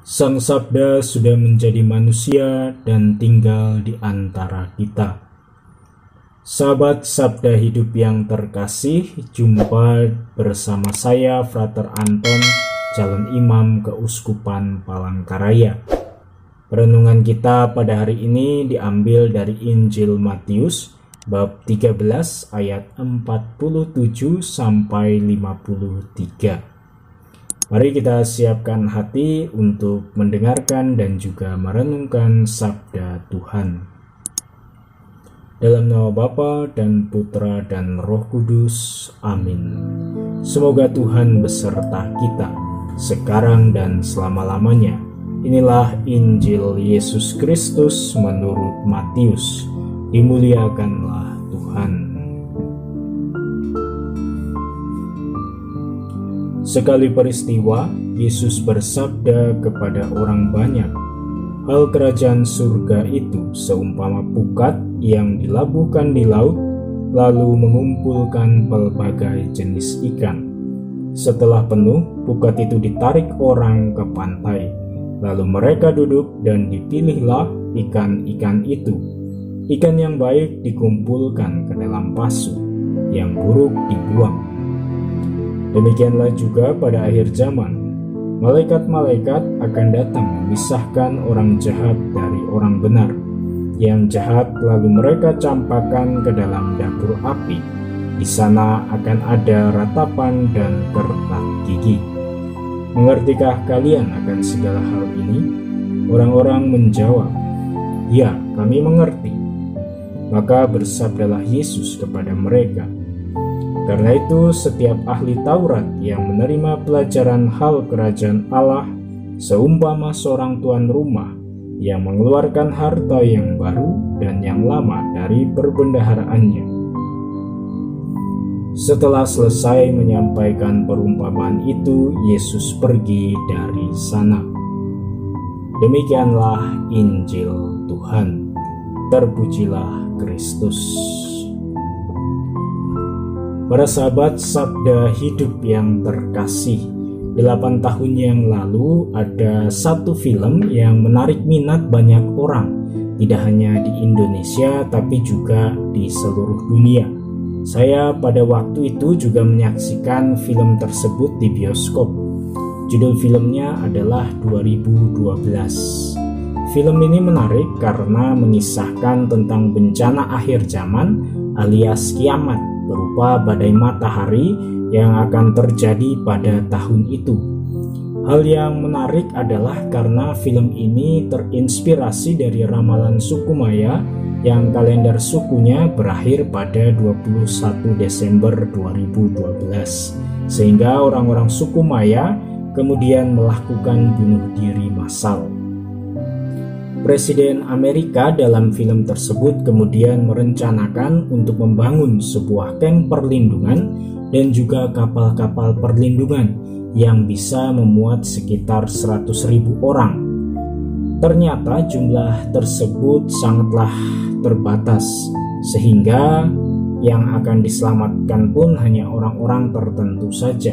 Sang Sabda sudah menjadi manusia dan tinggal di antara kita. Sahabat Sabda Hidup yang terkasih, jumpa bersama saya Frater Anton, calon imam Keuskupan Palangkaraya. Renungan kita pada hari ini diambil dari Injil Matius bab 13 ayat 47 sampai 53. Mari kita siapkan hati untuk mendengarkan dan juga merenungkan sabda Tuhan. Dalam nama Bapa dan Putra dan Roh Kudus, amin. Semoga Tuhan beserta kita, sekarang dan selama-lamanya. Inilah Injil Yesus Kristus menurut Matius. Dimuliakanlah Tuhan. Sekali peristiwa, Yesus bersabda kepada orang banyak, "Hal kerajaan surga itu seumpama pukat yang dilabuhkan di laut, lalu mengumpulkan pelbagai jenis ikan. Setelah penuh, pukat itu ditarik orang ke pantai, lalu mereka duduk dan dipilihlah ikan-ikan itu. Ikan yang baik dikumpulkan ke dalam pasu, yang buruk dibuang. Demikianlah juga pada akhir zaman, malaikat-malaikat akan datang memisahkan orang jahat dari orang benar. Yang jahat lalu mereka campakkan ke dalam dapur api. Di sana akan ada ratapan dan kertak gigi. Mengertikah kalian akan segala hal ini?" Orang-orang menjawab, "Ya, kami mengerti." Maka bersabdalah Yesus kepada mereka, "Karena itu setiap ahli Taurat yang menerima pelajaran hal kerajaan Allah seumpama seorang tuan rumah yang mengeluarkan harta yang baru dan yang lama dari perbendaharaannya. Setelah selesai menyampaikan perumpamaan itu, Yesus pergi dari sana." Demikianlah Injil Tuhan. Terpujilah Kristus. Para sahabat Sabda Hidup yang terkasih, 8 tahun yang lalu ada satu film yang menarik minat banyak orang, tidak hanya di Indonesia tapi juga di seluruh dunia. Saya pada waktu itu juga menyaksikan film tersebut di bioskop. Judul filmnya adalah 2012. Film ini menarik karena mengisahkan tentang bencana akhir zaman alias kiamat berupa badai matahari yang akan terjadi pada tahun itu. Hal yang menarik adalah karena film ini terinspirasi dari ramalan suku Maya yang kalender sukunya berakhir pada 21 Desember 2012, sehingga orang-orang suku Maya kemudian melakukan bunuh diri massal. Presiden Amerika dalam film tersebut kemudian merencanakan untuk membangun sebuah kamp perlindungan dan juga kapal-kapal perlindungan yang bisa memuat sekitar 100.000 orang. Ternyata jumlah tersebut sangatlah terbatas, sehingga yang akan diselamatkan pun hanya orang-orang tertentu saja.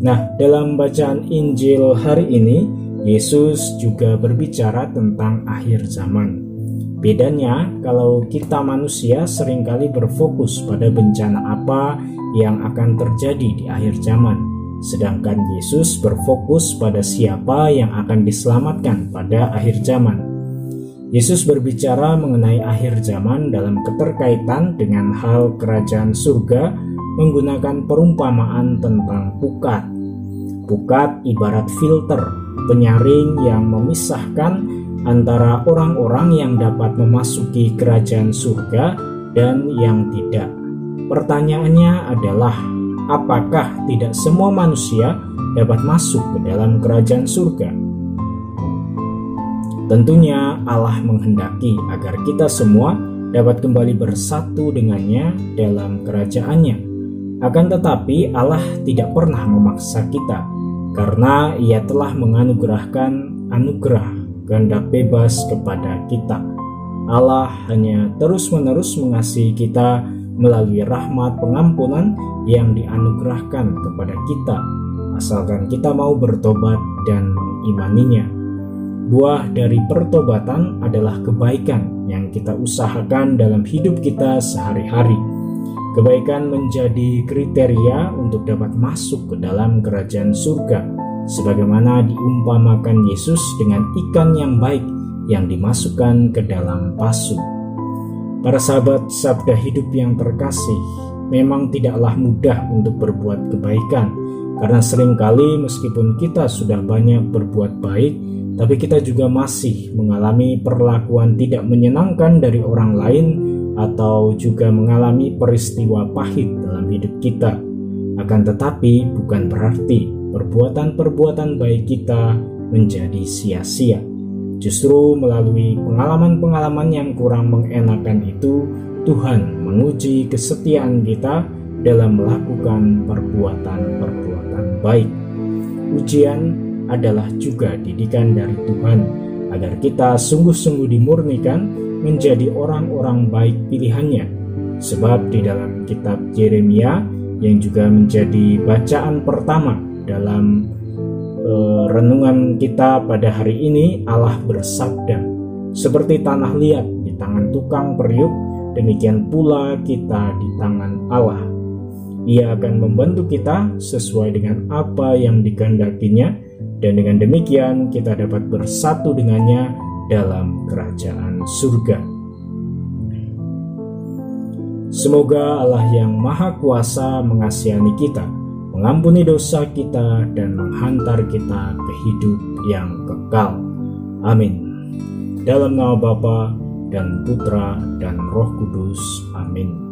Nah, dalam bacaan Injil hari ini, Yesus juga berbicara tentang akhir zaman. Bedanya, kalau kita manusia seringkali berfokus pada bencana apa yang akan terjadi di akhir zaman, sedangkan Yesus berfokus pada siapa yang akan diselamatkan pada akhir zaman. Yesus berbicara mengenai akhir zaman dalam keterkaitan dengan hal kerajaan surga menggunakan perumpamaan tentang pukat. Pukat ibarat filter, penyaring yang memisahkan antara orang-orang yang dapat memasuki kerajaan surga dan yang tidak. Pertanyaannya adalah, apakah tidak semua manusia dapat masuk ke dalam kerajaan surga? Tentunya Allah menghendaki agar kita semua dapat kembali bersatu dengannya dalam kerajaannya. Akan tetapi Allah tidak pernah memaksa kita, karena Ia telah menganugerahkan anugerah kehendak bebas kepada kita. Allah hanya terus-menerus mengasihi kita melalui rahmat pengampunan yang dianugerahkan kepada kita, asalkan kita mau bertobat dan mengimaninya. Buah dari pertobatan adalah kebaikan yang kita usahakan dalam hidup kita sehari-hari. Kebaikan menjadi kriteria untuk dapat masuk ke dalam kerajaan surga, sebagaimana diumpamakan Yesus dengan ikan yang baik yang dimasukkan ke dalam pasu. Para sahabat Sabda Hidup yang terkasih, memang tidaklah mudah untuk berbuat kebaikan, karena seringkali meskipun kita sudah banyak berbuat baik, tapi kita juga masih mengalami perlakuan tidak menyenangkan dari orang lain atau juga mengalami peristiwa pahit dalam hidup kita. Akan tetapi bukan berarti perbuatan-perbuatan baik kita menjadi sia-sia. Justru melalui pengalaman-pengalaman yang kurang mengenakan itu, Tuhan menguji kesetiaan kita dalam melakukan perbuatan-perbuatan baik. Ujian adalah juga didikan dari Tuhan agar kita sungguh-sungguh dimurnikan menjadi orang-orang baik pilihannya. Sebab di dalam kitab Yeremia yang juga menjadi bacaan pertama dalam renungan kita pada hari ini, Allah bersabda, "Seperti tanah liat di tangan tukang periuk, demikian pula kita di tangan Allah. Ia akan membantu kita sesuai dengan apa yang dikehendakinya, dan dengan demikian kita dapat bersatu dengannya dalam kerajaan surga." Semoga Allah yang Maha Kuasa mengasihani kita, mengampuni dosa kita, dan menghantar kita ke hidup yang kekal. Amin. Dalam nama Bapa dan Putra dan Roh Kudus. Amin.